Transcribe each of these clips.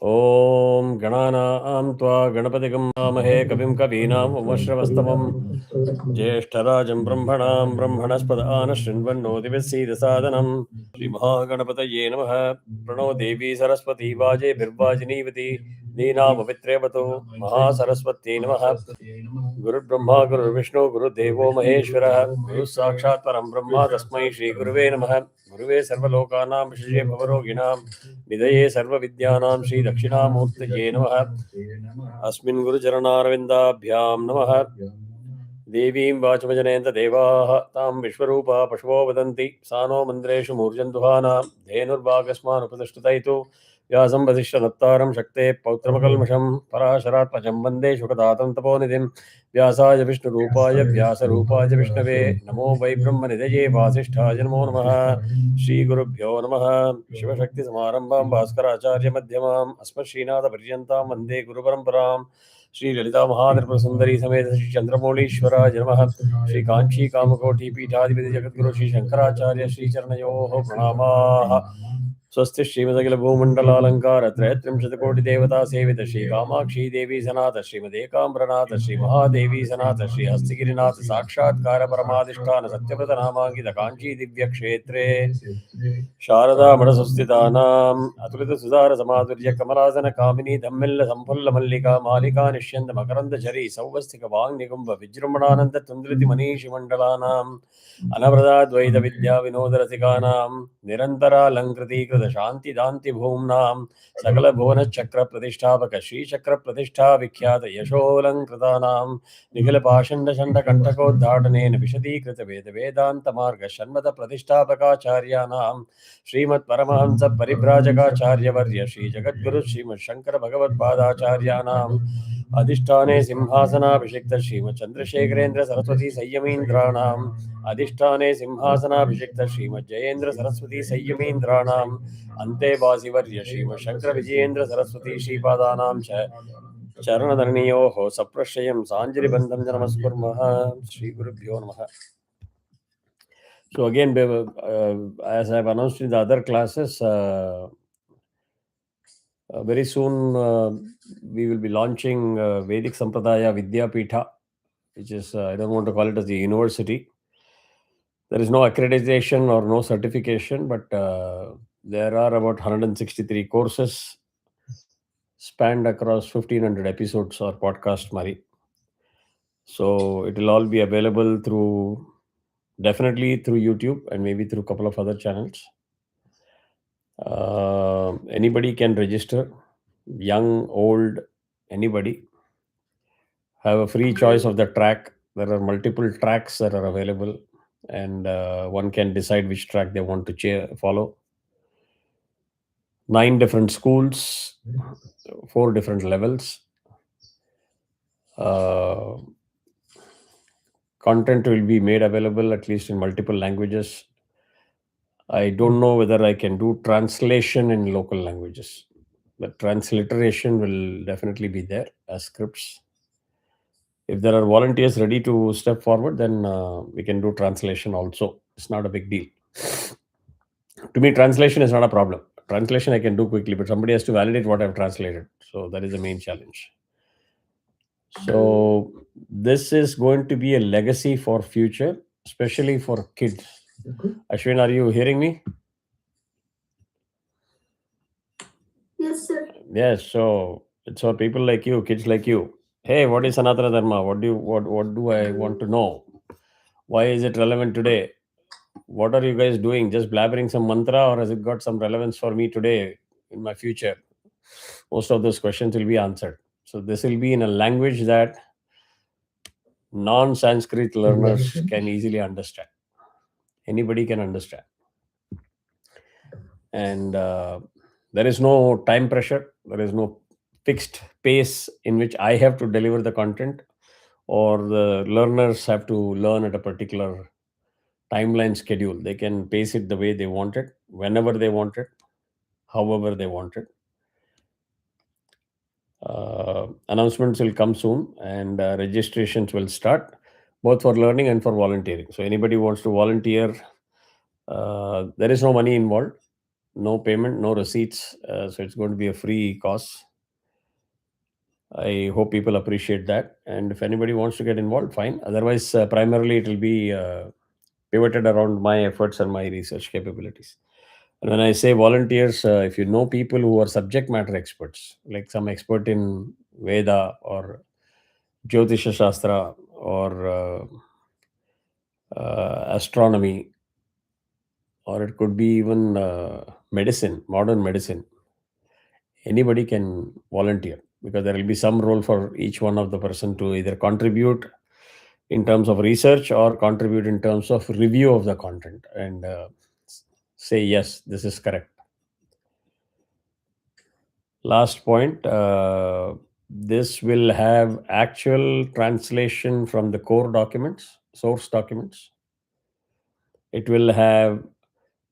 Om Ganana Tva Ganapatikum Namahe Kavim Kavinam Umashravasthamam Jeshtarajam Brahmanam Brahmanaspadana Shrinvanno Divasi Dasadanam Shri Mahaganapataye Namaha Prano Devi Saraswati Vaje Birvajinivati Dina Pavitrevato Mahasaraswati Namaha Guru Brahma Guru Vishnu Guru Devo Maheshwara Guru Sakshat Param Brahma Tasmai Shri Guruve Namaha Guruve Sarvalokanam Vishje Bhavaroginam Nidaye Sarva Vidyanam Shri Dakshinamurtaye Namaha Asmin Guru Charanarvindabhyam Namaha Devim Vachamajanenta Devaha Tam Vishwarupa Pashvo Vadanti Sano Mandreshu Murjanduhana Dhenurvagasman Upadishtutaitu Vyasam Vasishta Nattaram Shakte Pautramakalmasham Parasharatmajam Vande Shukadatam Taponidhim Vyasaya Vishnu Rupaya Vyasa Rupaya Vishnave Namo Vai Brahmanidaye Vasishthaya Namo Namaha Shri Gurubhyo Namaha Shiva Shakti Samarambam Bhaskaracharya Madhyamam Asmashinada Paryantam Vande Guru Paramparam Shri Lalita Mahadrapa Sundari Sameta Shri Chandramoleeshwara Namaha Shri Kanchi Kamakoti Peethadipati Jagadguru Shri Shankaracharya Shri Charanayoho Pranamaha Swasti Srimad Bhumandalalamkara Trayatrimshatakoti Devata Sevita Shri Kamakshi Devi Sanata Srimad Ekambranata Shri Mahadevi Sanata Shri Hastigirinata Sakshatkara Paramadhisthana Satyavrata Namangita Kanchi Divya Kshetre Sharada Madasusthitanam Atulita Sudara Samadurya Kamarasana Kamini Dhammilla Sampulla Mallika Malika Nishyanda Makaranda Chari Sauvastika Vagnigumba Vijramanananda Tundriti Manishi Mandalanam Anavradha Dvaita Vidya Vinodarathikaanam Nirantara Lankriti Krita Shanti Danti Bhumnam Sakala Bhuvana Chakra Pratishthavaka Shri Chakra Pratishtha Vikhyata Yasholang Kritanam Nigala Pashanda Shanda Kantako Dhartane Vishadi Krita Veda Vedanta Marga Shanmata Pratishthavaka Charyanam Srimad Paramahamsa Paribrajaka Varya Shri Jagadguru Srimad Shankara Bhagavad Padacharyanam Adhisthane Simhasana Abhishekta Srimad Chandrasekharendra Saraswati Sayyamindranam Adhisthane Simhasana Abhishekta Srimad Jayendra Saraswati Sayyamindranam Ante Vasivarya Srimad Shankara Vijayendra Saraswati Shripadanam Charanadharniyoho Saprashayam Sanjari Bandham Namaskuraha Shri Gurubhyo Namaha. So again, as I've announced in the other classes, very soon we will be launching Vedic Sampradaya Vidya Pitha, which is, I don't want to call it as a university. There is no accreditation or no certification, but there are about 163 courses spanned across 1500 episodes or podcast, Mari. So it will all be available definitely through YouTube and maybe through a couple of other channels. Anybody can register, young, old, anybody. Have a free choice of the track. There are multiple tracks that are available, and one can decide which track they want to follow. 9 different schools, 4 different levels. Content will be made available at least in multiple languages. I don't know whether I can do translation in local languages, but transliteration will definitely be there as scripts. If there are volunteers ready to step forward, then we can do translation also. It's not a big deal. To me, translation is not a problem. Translation I can do quickly, but somebody has to validate what I've translated. So that is the main challenge. So this is going to be a legacy for future, especially for kids. Ashwin, are you hearing me? Yes, sir. Yes. So it's for people like you, kids like you. Hey, what is Sanatana Dharma? What do I want to know? Why is it relevant today? What are you guys doing? Just blabbering some mantra, or has it got some relevance for me today in my future? Most of those questions will be answered. So this will be in a language that non-Sanskrit learners can easily understand. Anybody can understand. And there is no time pressure. There is no fixed pace in which I have to deliver the content, or the learners have to learn at a particular timeline schedule. They can pace it the way they want it, whenever they want it, however they want it. Announcements will come soon, and registrations will start both for learning and for volunteering. So anybody wants to volunteer, there is no money involved. no payment, no receipts. So it's going to be a free course. I hope people appreciate that. And if anybody wants to get involved, fine. Otherwise, primarily it will be pivoted around my efforts and my research capabilities. And when I say volunteers, if you know people who are subject matter experts, like some expert in Veda or Jyotisha Shastra or astronomy, or it could be even medicine, modern medicine, anybody can volunteer, because there will be some role for each one of the person to either contribute in terms of research or contribute in terms of review of the content and say, yes, this is correct. Last point, this will have actual translation from the core documents, source documents. It will have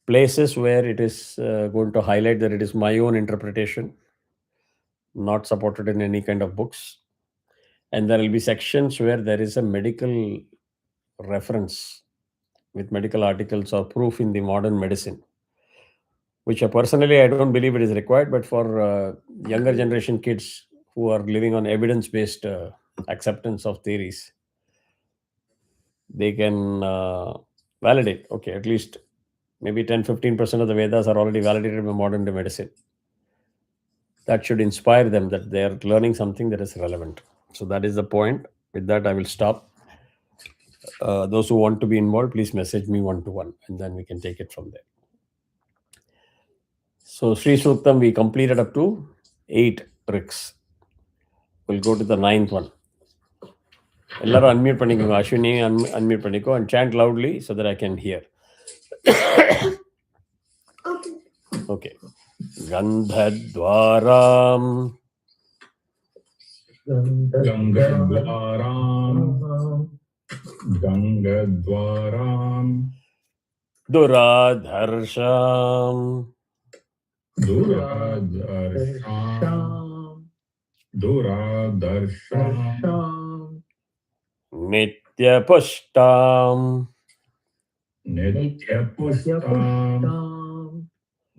places where it is going to highlight that it is my own interpretation, not supported in any kind of books. And there will be sections where there is a medical reference with medical articles or proof in the modern medicine, which personally I don't believe it is required, but for younger generation kids who are living on evidence-based acceptance of theories, they can validate, okay, at least maybe 10-15% of the Vedas are already validated by modern day medicine. That should inspire them that they are learning something that is relevant. So that is the point. With that, I will stop. Those who want to be involved, please message me one-to-one, and then we can take it from there. So Sri Suktam, we completed up to 8 tricks. We'll go to the 9th one. எல்லாரும் unmute பண்ணிக்கோங்க. Ashwini, unmute பண்ணிக்கோ and chant loudly so that I can hear. Okay. Gandhadwaram Gangadwaram Duradharsham Duradharsham Nityapushtam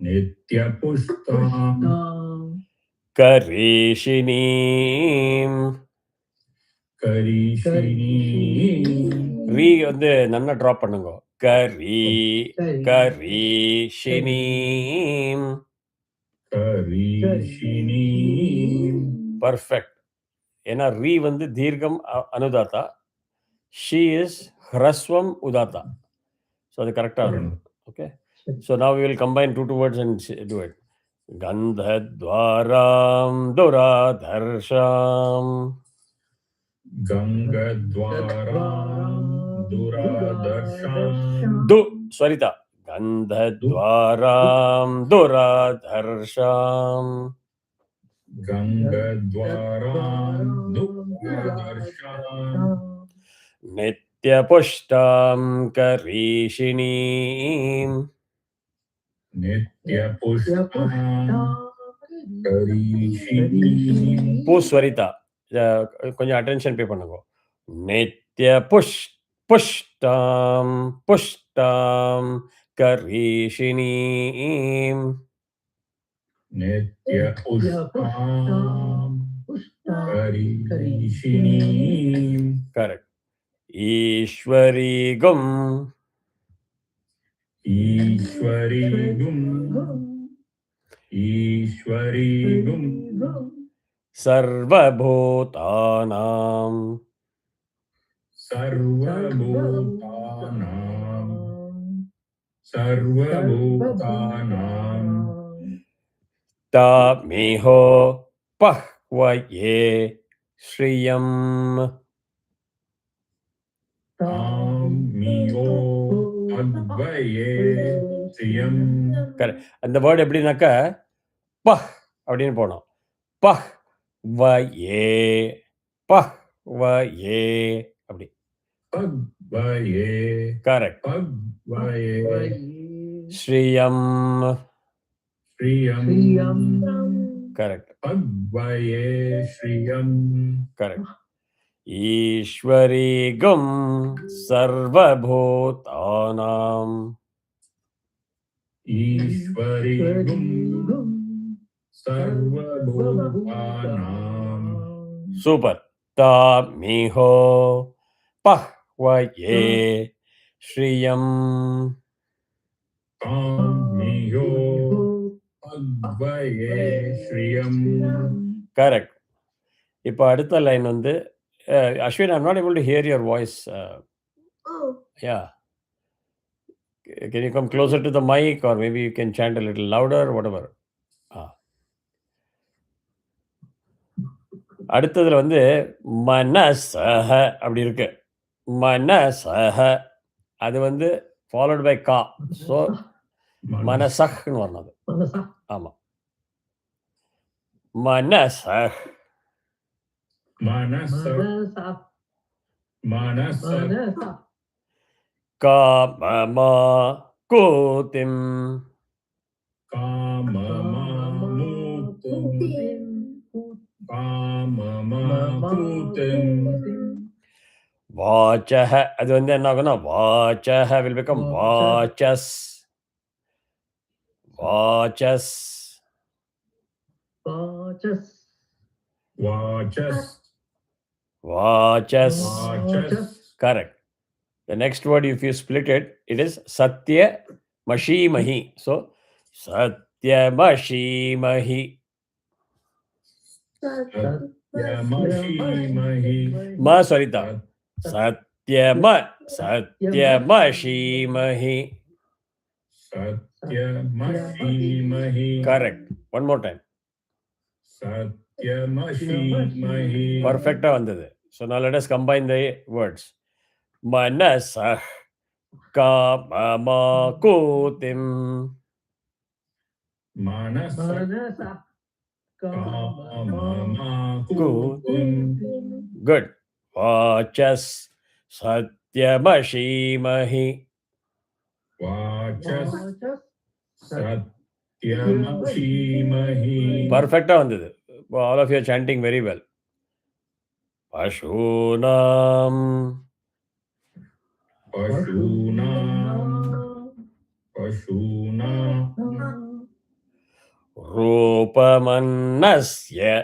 Nityapushtam Karishinim. ரீ வந்து நல்லா drop பண்ணுங்க. கரீஷினீம். Perfect. ஏன்னா ரீ வந்து தீர்க்கம் அனுதாத்தா, ஷி இஸ் ஹ்ரஸ்வம் உதாத்தா. ஸோ அது கரெக்டாக இருக்கும். Okay, so now we will combine two words and do it. கந்தத்வாராம் துராதர்ஷாம். Gangadwaram Duradharsham. Swarita. Gandhadwaram Duradharsham. Gangadwaram Duradharsham. Nityapushtam Karishinim. Nityapushtam Karishinim. Puswarita. கொஞ்சம் அட்டென்ஷன் பே பண்ணுங்க. Nityapushtam Pushtam Karishinim. Nityapushtam Karishinim. Correct. Ishwarigum. Ishwarigum Sarvabhutanam. Sarvabhutanam Tamiho Pahvaye Shriyam. Tamiho Pahvaye Shriyam. Correct. அந்த word எப்படின்னாக்கா பஹ் அப்படின்னு போனோம். பஹ் வயே பஹ்வயே அப்படி. Pahvaye. கரெக்ட். Pahvaye ஸ்ரீயம். Shriyam. Correct. Pahvaye Shriyam. Correct. ஈஸ்வரீகம் சர்வபூதானாம். ईश्वरिगुं सर्वभूतानां சூப்பர். தாமிஹோ பஹ்வயே ஸ்ரீயம். काम्यो अद्वये श्रियम्. கரெக்ட். இப்போ அடுத்த லைன் வந்து Ashwin, I'm not able to hear your voice. Oh, yeah, can you come closer to the mic or maybe you can chant a little louder, whatever. அடுத்ததுல வந்து மனசஹ அப்படி இருக்கு. மனசஹ அது வந்து ஃபாலோட் பை கா. ஸோ மனசஹ்னு வரணும் அது. ஆமா, மனசஹ். मनस காமமா கோதிம். काममापूतिम् வாச்சஹ அது வந்து என்ன ஆகும்னா வாச்சஹ வில் பிகம் வாச்சஸ். வாச்சஸ். वाचस् வாச்சஸ். वाचस् Correct. The next word, if you split it, it is Satya Mashimahi. So, Satya Mashimahi. यमषीमहि Ma Sarita. Satya Mashimahi. सत्यमषीमहि. Correct. One more time. सत्यमषीमहि. Perfect. So, now let us combine the words. Manasah Kamakutim. मनसः काममापूतिम्. Good. Vachas Satyamashīmahi. वाचस् सत्यमषीमहि. Perfect. All of you are chanting very well. Pashunam पशूनां Rupamannasya.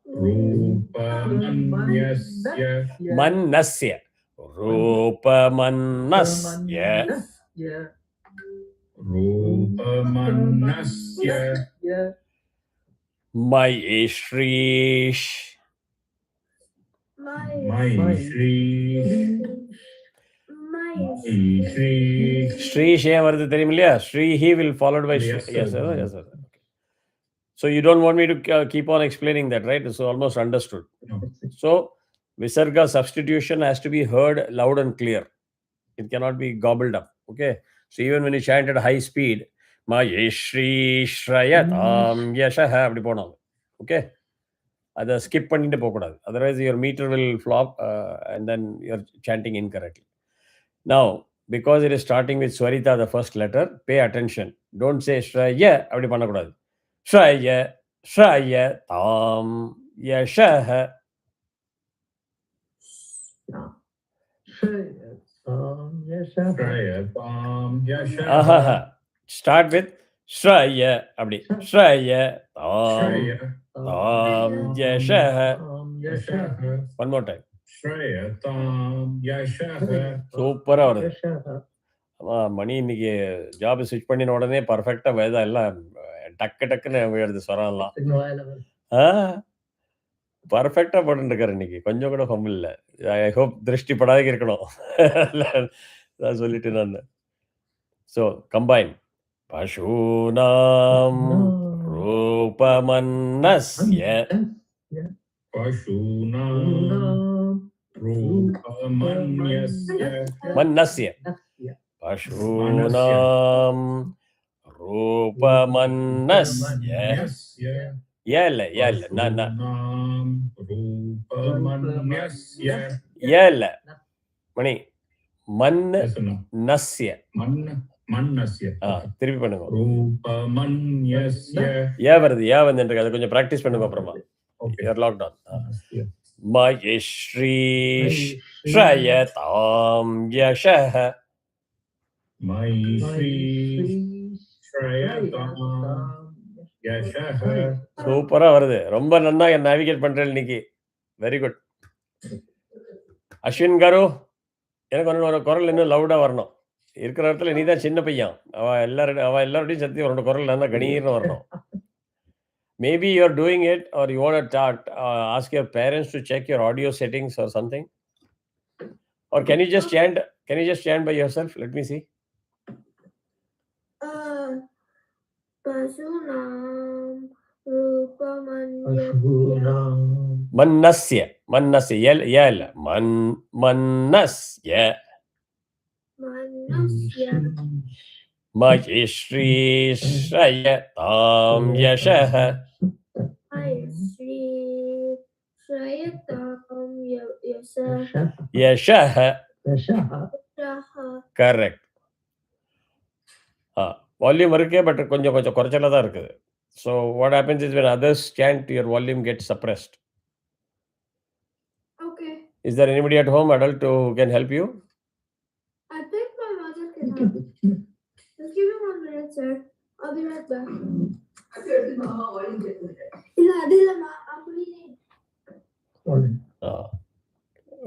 रूपमन्यस्य Mannasya. Rupamannasya. रूपमन्यस्य Mayishrish. मैश्री Shrish ஏன் வருது தெரியும் இல்லையா? Shrihi will followed by Yes, Shri. sir. Yes, sir. Yes, sir. Okay. So you don't want me to keep on explaining that, right? It's almost understood. No. So Visarga substitution has to be heard loud and clear. It cannot be gobbled up. Okay. So even when you chant at high speed, Ma Yeshri Shrayatam Yashaha அப்படி போனோம். Okay. அதை skip பண்ணிட்டு போகக்கூடாது. Otherwise your meter will flop and then you're chanting incorrectly. Now, because it is starting with Swarita, the first letter, pay attention. Don't say Shraya அப்படி பண்ணக்கூடாது. Shraya, Shraya, Tam, Yashaha. श्रयतां यशः Ahaha. Start with Shraya அப்படி. Shraya, Tam, श्रय Tam, Yashaha. यशः One more time. श्रयतां यशः சூப்பரா வருது. மணி இன்னைக்கு job ஸ்விட்ச் பண்ணின உடனே பர்ஃபெக்டா வேதா எல்லாம் டக்குன்னு எழுது ஸ்வரம்லாம். பர்ஃபெக்டா போட்டுருக்காரு இன்னைக்கு, கொஞ்சம் கூட ஃபம்பிள் இல்லை. ஐ ஹோப் திருஷ்டி படாத இருக்கணும். நான் சொல்லிட்டு நான். ஸோ கம்பைன் பசூனாம் ரூபமன்னஸ்ய पशूनां रूपमन्यस्य மன்னஸ்ய பசூனாம் ரூபமன்னஸ்ய यस्य ஏல நான் पशूनां रूपमन्यस्य ஏல மணி மன்னு Yes or no? நஸ்ய. मन्नस्य திருப்பி பண்ணுங்க. रूपमन्यस्य ஏ வருது, ஏ வந்து அதை கொஞ்சம் ப்ராக்டிஸ் பண்ணுங்க அப்புறமா. Okay. You're locked on. Yes. Mayishrish Shrayataam Yashaha. Mayi Shri Shrayatam Yashaha. சூப்பரா வருது. ரொம்ப நன்னா நேவிகேட் பண்றேன் இன்னைக்கு. Very good. அஸ்வின் காரு, எனக்கு ஒரு குரல் இன்னும் லவுடா வரணும். இருக்கிற இடத்துல நீ தான் சின்ன பையன். அவ எல்லாரோடையும் சேர்த்து ஒரு குரல் நல்லா கணீர்னு வரணும். Maybe you are doing it, or you want to ask your parents to check your audio settings or something. Or can you just chant? Can you just chant by yourself? Let me see. Pasunam Rupamanya Mannasya. Yel. Mannasya. Manasya Mayi Shri Shrayatam Yashaha. Shri Shrayatam Yashaha. Correct. Volume இருக்கு, but கொஞ்சம் குறைச்சலா தான் இருக்குது. So what happens is when others chant, your volume gets suppressed. Okay. Is there anybody at home, adult, who can help you? I think my mother can help. Just give me 1 minute, sir. I'll be right back.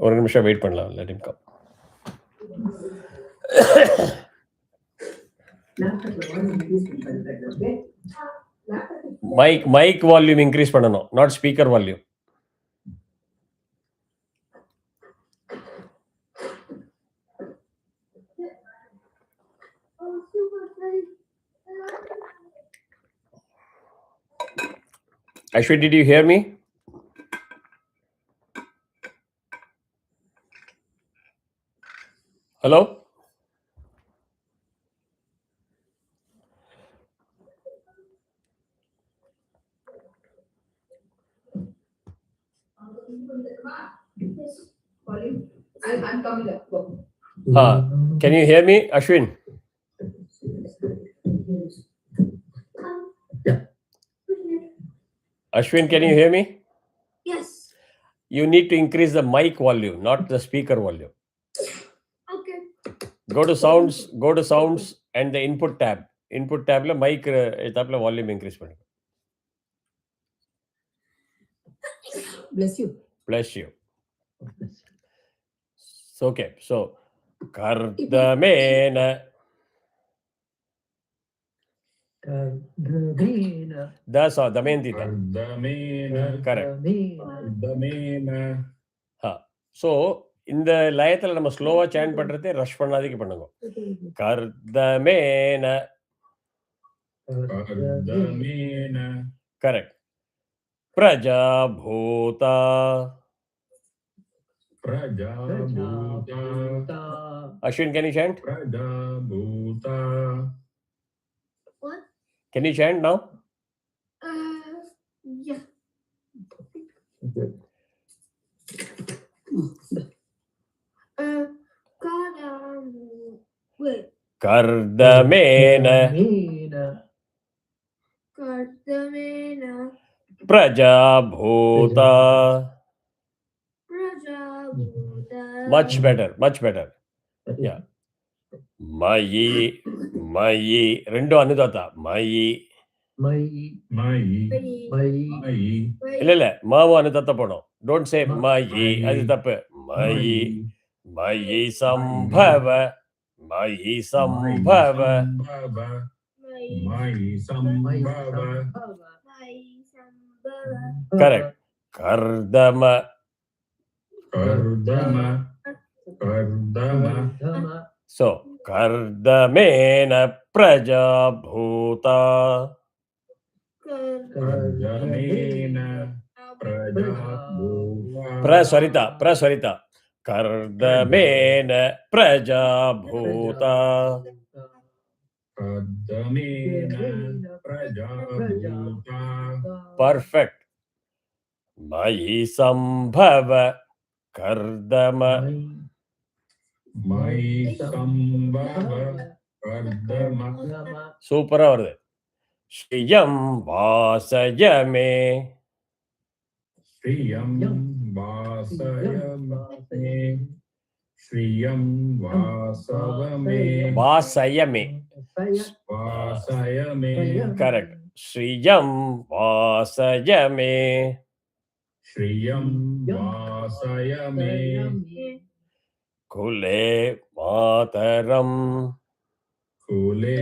ஒரு நிமிஷம் wait பண்ணலாம். Let him come. Mic volume increase பண்ணணும், not speaker volume. Ashwin, did you hear me? Hello? I'm coming up. Can you hear me, Ashwin? Ashwin, can you hear me? Yes. You need to increase the mic volume, not the speaker volume. Okay. Go to sounds and the input tab. Input tab la mic tab la volume increase பண்ணுங்க. Bless you. Okay, so Kardamena. That's all. Damendita. Correct. So இந்த லயத்துல நம்ம ஸ்லோவா sand பண்றதே rush பண்ணாதீங்க பண்ணுங்க. கர்தமேன. Correct. பிரஜாபூதா. Ashwin, can you chant? Prajabhuta. What? Can you chant now? Yeah. Wait. Kardamena. Prajabhuta. Much better. Yeah. Mayi. Rendu anudata. Mayi. இல்ல மாவு அனுதத்த போடும். Don't say mayi. அது தப்பு. Mayi sambhava. Correct. Kardama. So Kardamena Prajabhuta. Praswarita. Kardamena Prajabhuta. Perfect. Mayi sambhava. Kardama. சூப்பரா வருது. ஸ்ரீயம் வாசயமே. Shriyam Vasavame. Vasayame. Vasayame. Correct. Shriyam Vasayame. Shriyam Vasayame. Kule Mataram. Kule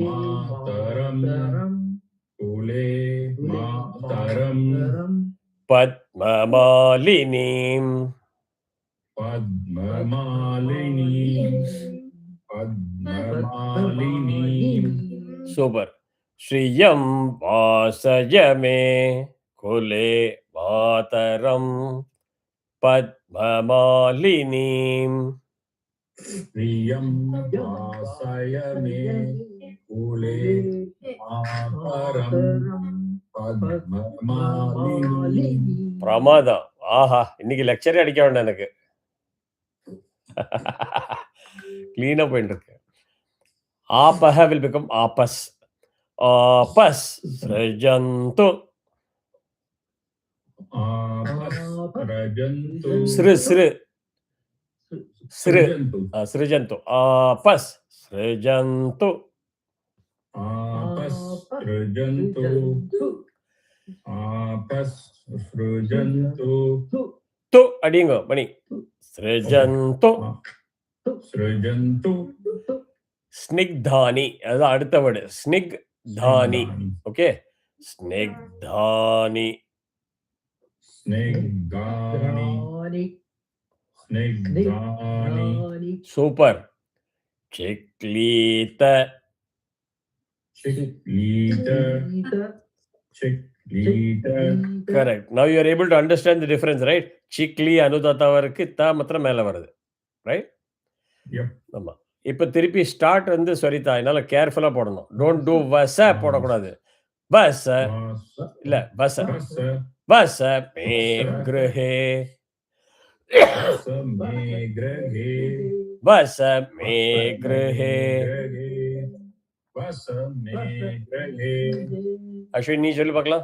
Mataram. Kule Mataram. Padmamalinim. Padmamalini. Padmamalini. Super. Shriyam Vasayame. Kule Mataram. Padmamalinim. Shriyam Vasayame. Kule Mataram. Padmamalini. பிரமாதம். ஆஹா, இன்னைக்கு லெக்சரே அடிக்க வேண்டாம் எனக்கு. கிளீனா போயிட்டு இருக்கு. ஆபஹ will become Abbas. Abbas ஸ்ரஜந்து. Rajantu. ஸ்ரு ஸ்ரு ஸ்ரு Srijantu. ஸ்ருஜந்து. Abbas ஸ்ரஜந்து. Apas Srijantu. Apas Srijantu. து அடிங்க மணி. ஸ்ரஜந்து. Srijantu. ஸ்னிக்தானி, அதுதான் அடுத்த வேர்டு. ஸ்னிக்தானி. ஓகே, ஸ்னிக்தானி. Snigdhani. Snigdhani. சூப்பர். சிக்லீத. Chiklita. Chiklita. Correct. Now you are able to understand the difference, right? Chikli அனுதாத்தாவருக்கு த மாத்திரம் மேல வருது, ரைட்? Yep. ஆமா. இப்ப திருப்பி ஸ்டார்ட் வந்து சரிதா, அதனால கேர்ஃபுல்லா போடணும். டோன்ட் டூ வச போடக்கூடாது. வச இல்ல வச. வச மே கிரஹே. Vasa me grahe. வச மே கிரஹே. Vasa me grahe. அஸ்வின் நீ சொல்லி பார்க்கலாம்.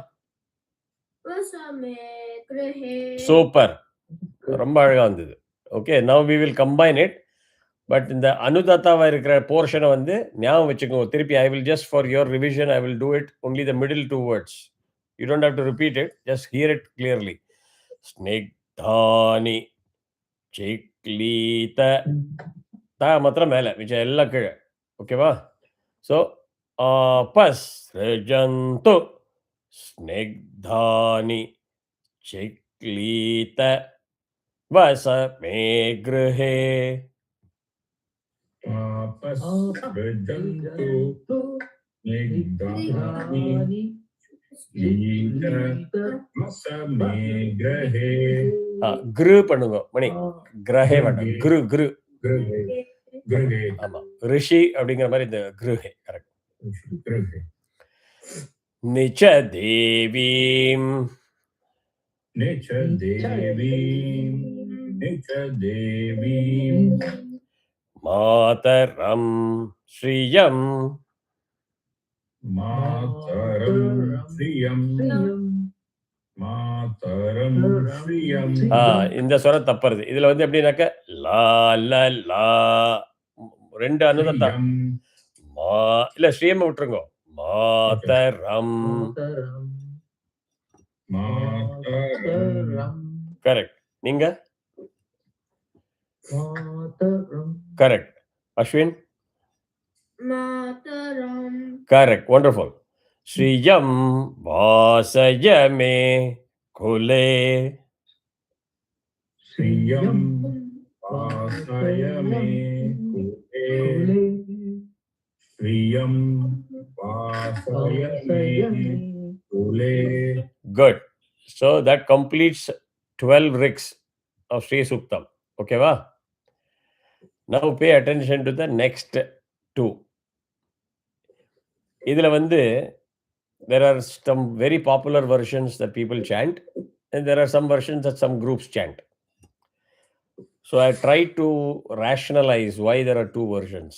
Vasame grahe. சூப்பர், ரொம்ப அழகா வந்தது. Okay, now we will combine it. But இந்த அனுதாத்தாவா இருக்கிற போர்ஷனை வந்து ஞாபகம் வச்சுக்கோங்க. திருப்பி I will just for your revision I will do it only the middle two words. You don't have to repeat it, just hear it clearly. ஸ்னிக்தானி. சிக்லீத. த மாத்திரம் மேலே, மிச்சம் எல்லாம் கீழே. ஓகேவா? ஸோ ஆபஸ் ஸ்ரஜந்து. ஸ்னிக்தானி. சிக்லீத. வச மே கிருஹே. Apas Srijantu. Snigdhani. Chiklita. Vasa me grahe. கிரு பண்ணுங்க மணி. கிரஹே வேண்டாம், கிரு கிரு. Grahe. Grahe. ஆமா, ரிஷி அப்படிங்கிற மாதிரி இந்த கிருஹே கரெக்ட். Grahe. நிச்ச தேவீம். Necha Devim. Necha Devim. மாதரம் ஸ்ரீயம். Mataram Shriyam. Mataram Shriyam. இந்த ஸ்வரம் தப்புறது. இதுல வந்து எப்படின்னாக்க லா ல லா ரெண்டு அனுதத்தா. Shriyam. மா இல்ல ஸ்ரீயம் விட்டுருங்க. மாதரம். Mataram. கரெக்ட். நீங்க correct. Ashwin Mataram. Correct. Wonderful. ஸ்ரீயம் வாசயமே குலே. Shriyam Vasayame Kule. Shriyam Vasayame Kule. Good. So that completes 12 rigs of Sri Suktam. Okay, va? Now pay attention to the next two. Idhula vandu there are some very popular versions that people chant, and there are some versions that some groups chant. So I tried to rationalize why there are two versions.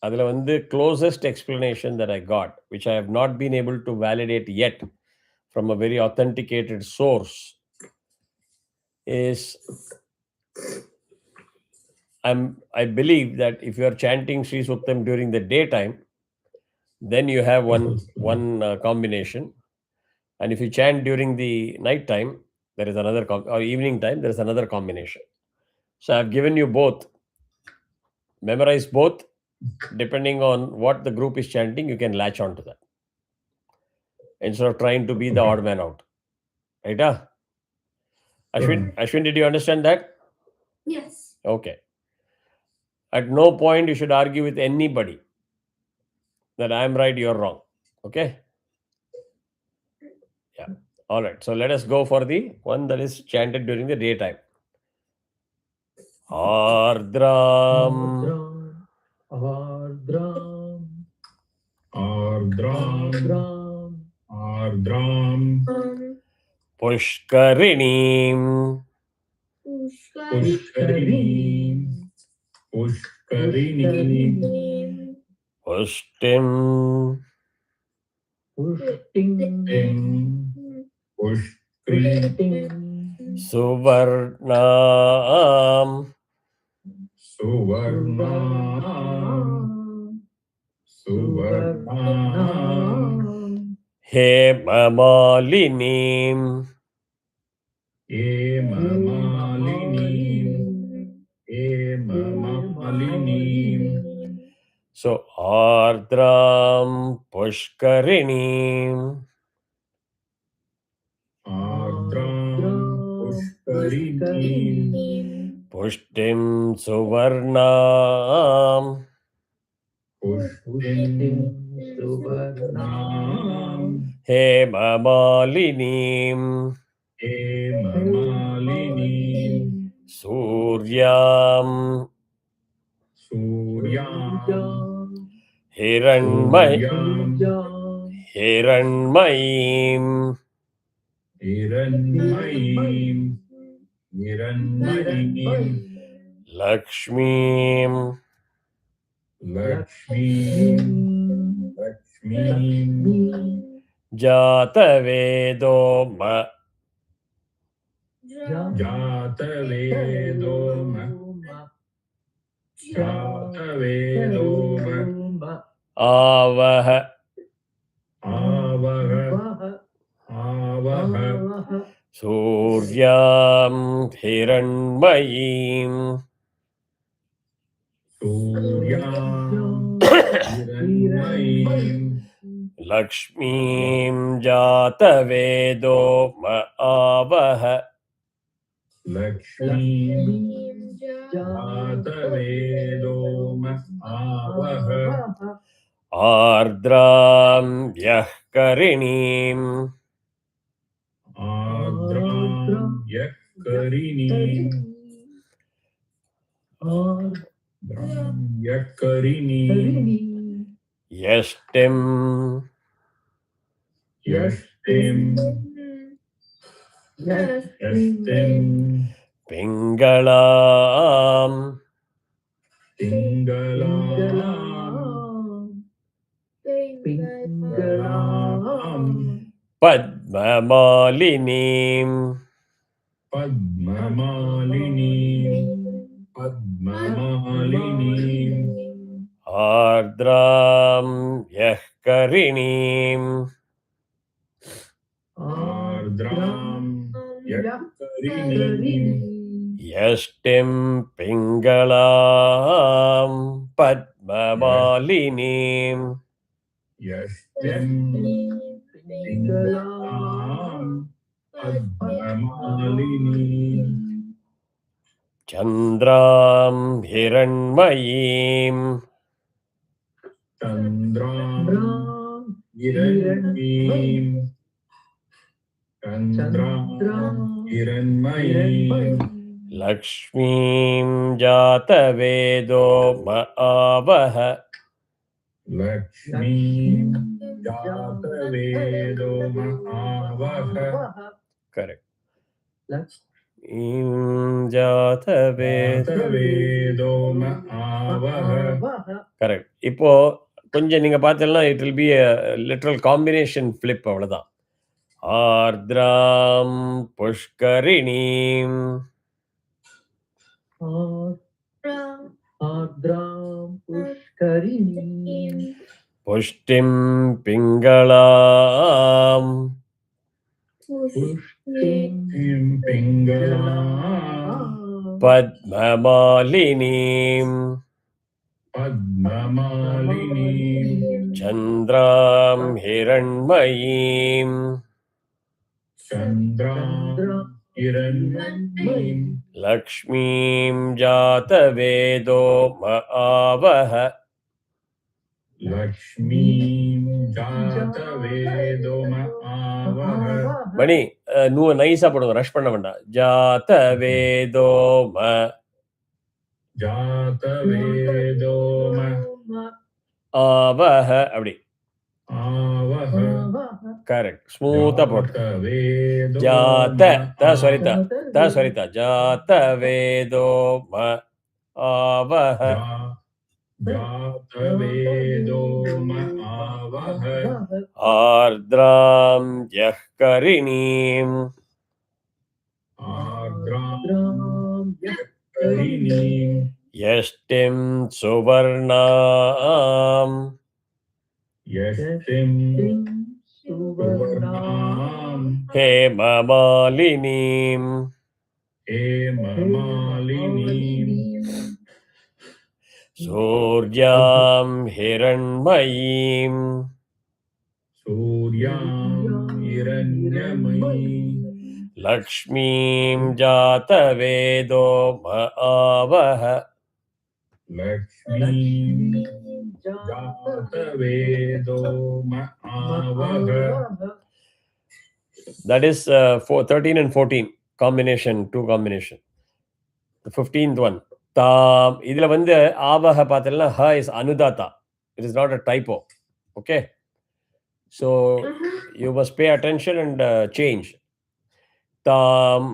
Adhula vandu closest explanation that I got, which I have not been able to validate yet from a very authenticated source, is I believe that if you are chanting Sri Suktam during the daytime, then you have one combination, and if you chant during the night time, there is another or evening time, there is another combination. So I have given you both. Memorize both. Depending on what the group is chanting, you can latch on to that instead of trying to be the odd man out. Right? Ashwin, did you understand that? Yes. Okay. At no point you should argue with anybody that I am right, you are wrong. Okay? Yeah. All right. So let us go for the one that is chanted during the daytime. Ardram. Ardram. Ardram. Ardram. Pushkarinim. Pushkarinim. Pushkarinim. Pushtim. Pushkritim. Suvarnam. Suvarnam. Suvarnam. Hemamalinim. Hemamalinim. Hemamalinim. So Ardram Pushkarinim. Ardram Pushkarinim. Pushtim Suvarnam. Pushtim Suvarnam. Hemamalinim. Hemamalinim. Suryam. Suryam. Hiranmayim. Hiranmayim. Hiranmayim. Lakshmim. Lakshmim. Lakshmim. Jatavedoma. Jatavedoma. Jatavedoma. Avaha. Avaha. Avaha. Suryam Hiranmayim. Suryam Hiranmayim. Lakshmim Jatavedoma Avaha. Lakshmim Jatavedoma Avaha. Ardram Yahkarinim. Ardram Yakarinim. Ardram Yakarinim. Yashtim. Yashtim. Yashtim. Pingalam. Pingalam. Pingalam. Padmamalinim. Padmamalinim. Padmamalinim. Ardram Yahkarinim. Ardram Yakarinim. Yashtim Pingalam. Padmamalinim. Yashtim Pingalam. Padmamalinim. Chandram Hiranmayim. Chandram Hiranmayim. Chandram Hiranmayim. Lakshmim Jatavedoma Avaha. Lakshmim Jatavedoma Avaha. Correct. Jatavedoma Avaha. Correct. இப்போ கொஞ்சம் நீங்க பார்த்தீங்கன்னா it will be a literal combination flip அவ்வளவுதான். ஆர்திராம் புஷ்கரிணீம் आर्द्रां पुष्करिणीं पुष्टिं पिङ्गलाम् पुष्टिं पिङ्गलां पद्ममालिनीं पद्ममालिनीं चन्द्रां हिरण्मयीं चन्द्रां हिरण्मयीं लक्ष्मीं जातवेदो आवह लक्ष्मीं जातवेदो आवह மணி நைஸா போடுங்க, rush பண்ண வேண்டாம். ஜாதவேதோ जातवेदो ஆவஹ அப்படி आवह கரெக்ட். ஸ்மூத்தா போட்டு जातवेदो சரிதா ஜாதவேதோ ஆவஹ जातवेदो आवह ஆர்திராம் யஹ் கரிணீம் आर्द्रां करिणीं யஷ்டிம் சுவர்ணாம் यष्टिं सुवर्णां ஹேமமாலினீம் हेममालिनीं சூர்யாம் ஹிரண்மயீம் सूर्यां हिरण्यमयीं லக்ஷ்மீம் ஜாதவேதோ आवह लक्ष्मीं जातवेदो आवह That is 13 and 14 combination, two combination. The 15th one. தாம் இதுல வந்து ஆவஹ பார்த்தீங்கன்னா ஹ is அனுதாத்தா. It is not a typo. Okay. So you must pay attention and change. தாம்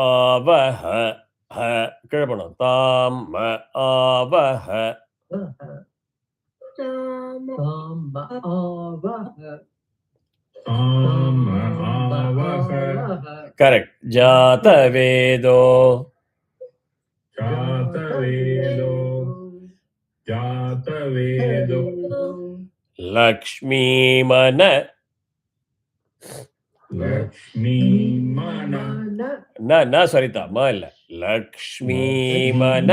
ஆவஹ ஹ கீழே போனோம். தாம் ஆவஹ கரெக்ட். ஜாதவேதோ जातवेदो லக்ஷ்மீமன लक्ष्मीमन ந சரிதா ம இல்ல லக்ஷ்மீமன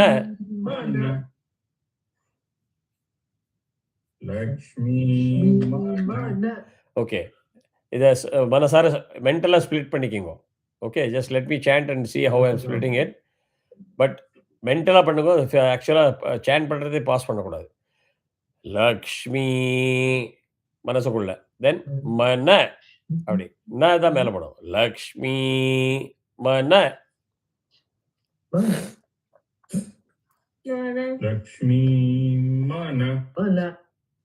लक्ष्मीमन ஓகே. இதை மனசார மென்டலாக ஸ்ப்ளிட் பண்ணிக்கிங்க. Okay, just let me chant and see how I'm splitting it. But மென்டலாக பண்ணுங்க. ஆக்சுவலாக சேண்ட் பண்ணுறதே பாஸ் பண்ணக்கூடாது. லக்ஷ்மி மனசுக்குள்ள, தென் மன அப்படி ந தான் மேலே போடும். லக்ஷ்மி மன लक्ष्मीमन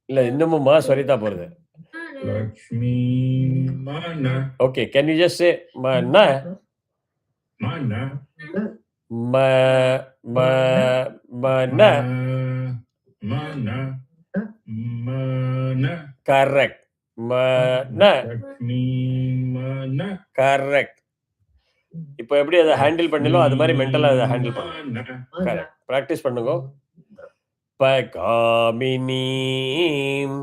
இல்லை, இன்னமும் மா சரிதா போகிறது. लक्ष्मीमन okay, can you just say மன मन ம ம மன मन मन கரெக்ட். மன लक्ष्मीमन கரெக்ட். இப்போ எப்படி அதை ஹேண்டில் பண்ணலாம் அது மாதிரி மென்டலாக அதை ஹேண்டில் பண்ணுங்க. கரெக்ட். ப்ராக்டிஸ் பண்ணுங்க. பகாமினீம்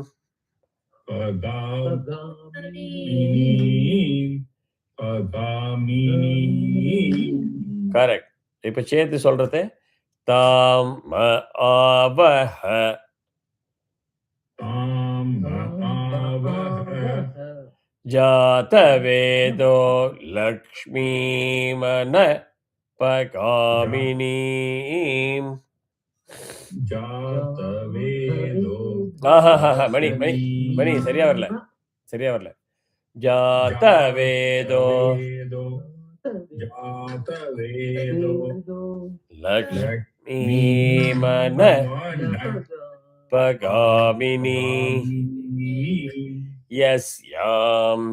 கரெக்ட். இப்போ சேர்த்து சொல்றது தாம் ஆவஹ ஜாதவேதோ லக்ஷ்மீமன பகாமினீம். மணி மணி மணி சரியா வரல. ஜாதவேதோ லக்ஷ்மீமன பகாமினி யஸ்யாம்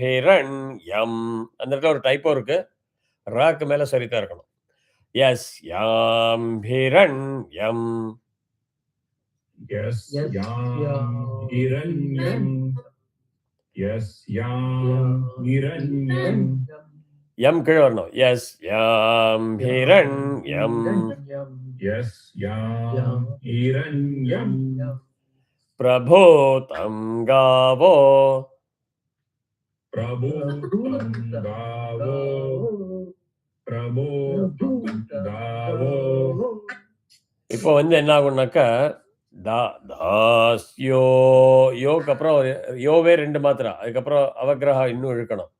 ஹிரண்யம். அந்த இடத்துல ஒரு டைப்போ இருக்கு. ராக்கு மேல சரித்தா இருக்கணும். யஸ்யாம் ஹிரண்யம் Yam kizhe varano. Yes, yam hiranyam. Yes, yam hiranyam. Prabhotam gavo. Prabhutam gavo. Prabhutam gavo. இப்போ வந்து என்ன ஆகும்னாக்கா தாஸ்யோ யோக்கு அப்புறம் யோவே 2 மாத்திரா, அதுக்கப்புறம் அவக்கிரகா இன்னும் இழுக்கணும்.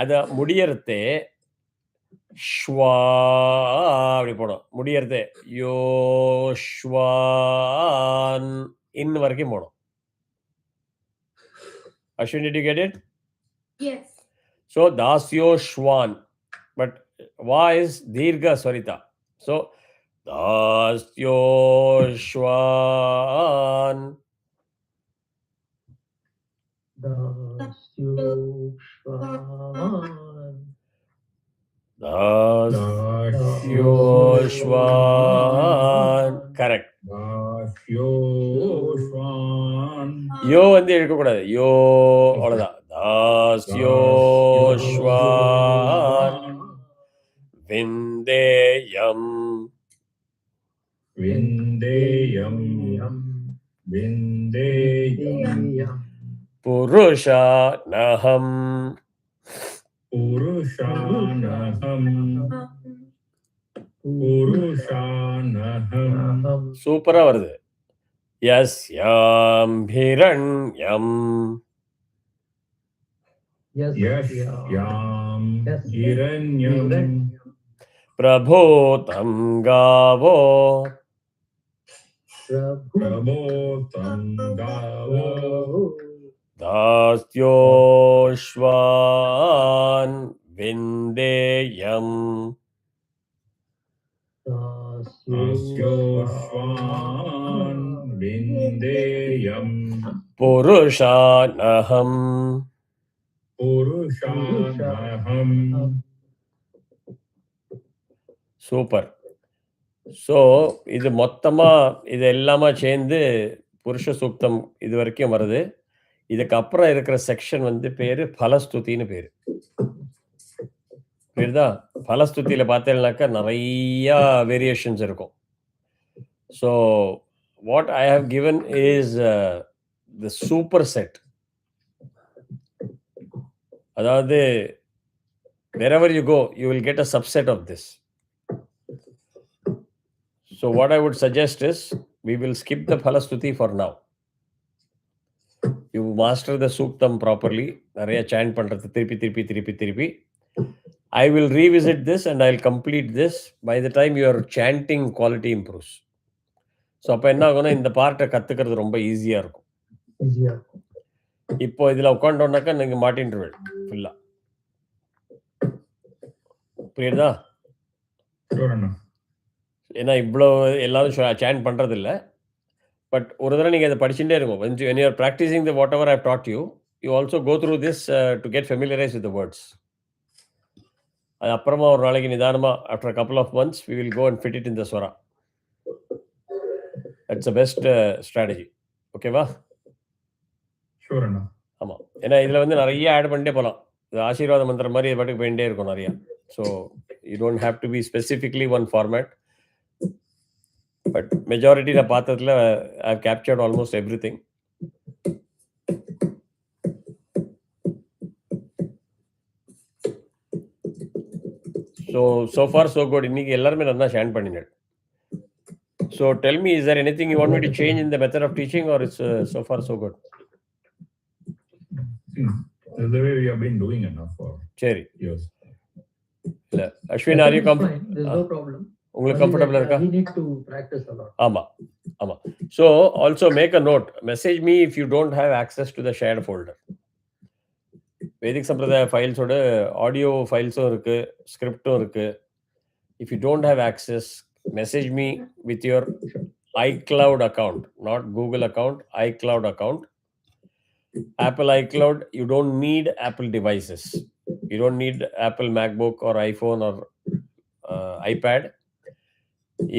அதை முடியறதே ஸ்வா அப்படி போடும். முடியறதே யோ ஸ்வான் இன் வரைக்கும் போடும். Ashwin, did you get it? Yes. So dasyo shwan, but va is dirgha swarita. So dasyo shwan. Dasyo Shwan. Dasyo shwan. Correct. Dasyo Shwan. யோ வந்து எடுக்கக்கூடாது. யோ அவ்வளோதான். தாஸ்யோ ஸ்வான் விந்தேயம். Vindeyam. Vindeyam. புருஷா நகம். Purushanaham. Purushanaham. சூப்பரா வருது. யஸ்யாம் ஹிரண்யம். Yashyam hiranyam. பிரபோதம் காவோ. Prabhotam gavo. தாஸ்யோஷ்வான் விந்தேயம். Dasyo Shwan. Vindeyam. புருஷானகம். Purushanaham. Super. So இது மொத்தமாக இது எல்லாமே சேர்ந்து புருஷ சூக்தம் இது வரைக்கும் வருது. இதுக்கப்புறம் இருக்கிற செக்ஷன் வந்து பேர் பலஸ்துதின்னு பேர். புரியுதா? பலஸ்துதியில் பார்த்தீங்கன்னாக்கா நிறையா வேரியேஷன்ஸ் இருக்கும். So what I have given is the super set. அதாவது wherever you go, you will get a subset of this. So what I would suggest is, we will skip the Phalastuti for now. You master the Suktam properly. Nariya chant பண்றது திருப்பி. I will revisit this and I'll complete this. By the time your chanting quality improves. So அப்போ என்ன ஆகும்னா இந்த பார்ட்டை கற்றுக்கிறது ரொம்ப ஈஸியாக இருக்கும். இப்போ இதில் உட்காண்டோன்னாக்கா நீங்கள் மாட்டின்றுவேன் ஃபுல்லாக. புரியுதா? ஏன்னா இவ்வளோ எல்லாரும் சேண்ட் பண்ணுறதில்ல. பட் ஒரு தடவை நீங்கள் அதை படிச்சுட்டே இருக்கும். when you are practicing the whatever I've taught you, you also go through this to get familiarized with the words. அது அப்புறமா ஒரு நாளைக்கு நிதானமாக after a couple of months we will go and fit it in the swara. That's the best strategy. ஓகேவா? ஷூரண்ணா. ஆமாம். ஏன்னா இதில் வந்து நிறைய ஆட் பண்ணிட்டே போகலாம். இது ஆசீர்வாத மந்திரம் மாதிரி இது பாட்டுக்கு போயிட்டே இருக்கும் நிறையா. So you don't have to be specifically one format. But majority நான் பார்த்ததுல I have captured almost everything. So far so good. இன்னைக்கு எல்லாருமே நல்லா ஷேர் பண்ணினேன். So tell me, is there anything you want me to change in the method of teaching, or it's so far so good? That's the way we have been doing it now for years. Ashwin, are you comfortable? There's no problem. உங்களுக்கு கம்ஃபர்டபிளா இருக்கா? We need to practice a lot. ஆமா. So also make a note. Message me if you don't have access to the shared folder. வேதிக் சம்பிரதாய ஃபைல்ஸோட audio ஃபைல்ஸும் இருக்கு, ஸ்கிரிப்டும் இருக்கு. If you don't have access, message me with your iCloud account, not Google account, iCloud account. Apple iCloud, you don't need Apple devices. You don't need Apple MacBook or iPhone or iPad.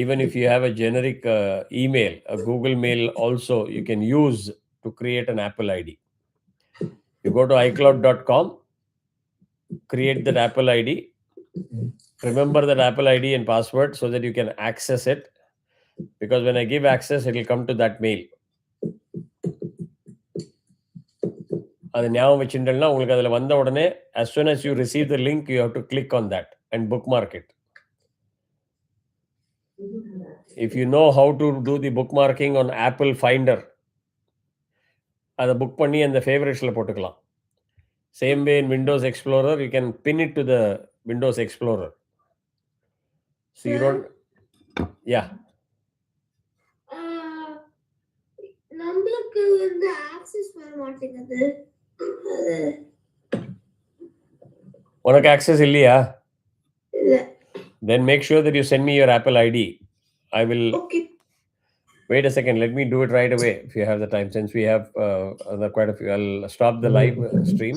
Even if you have a generic email, a Google mail also, you can use to create an Apple ID. You go to iCloud.com, create that Apple ID. Remember that Apple ID and password so that you can access it. Because when I give access, it will come to that mail. அது ஞாபகம் வச்சுட்டேன்னா உங்களுக்கு அதில் வந்த உடனே as soon as you receive the link, you have to click on that and bookmark it. If you know how to do the bookmarking on Apple Finder, அதை book பண்ணி அந்த ஃபேவரட்ஸில் போட்டுக்கலாம். Same way in Windows Explorer, you can pin it to the Windows Explorer. So you don't, yeah. நம்மளுக்கு வந்து access வர மாட்டேங்குது. உனக்கு access இல்லையா? இல்ல. Then make sure that you send me your Apple ID. I will. Okay. Wait a second. Let me do it right away if you have the time. Since we have quite a few, I'll stop the live stream.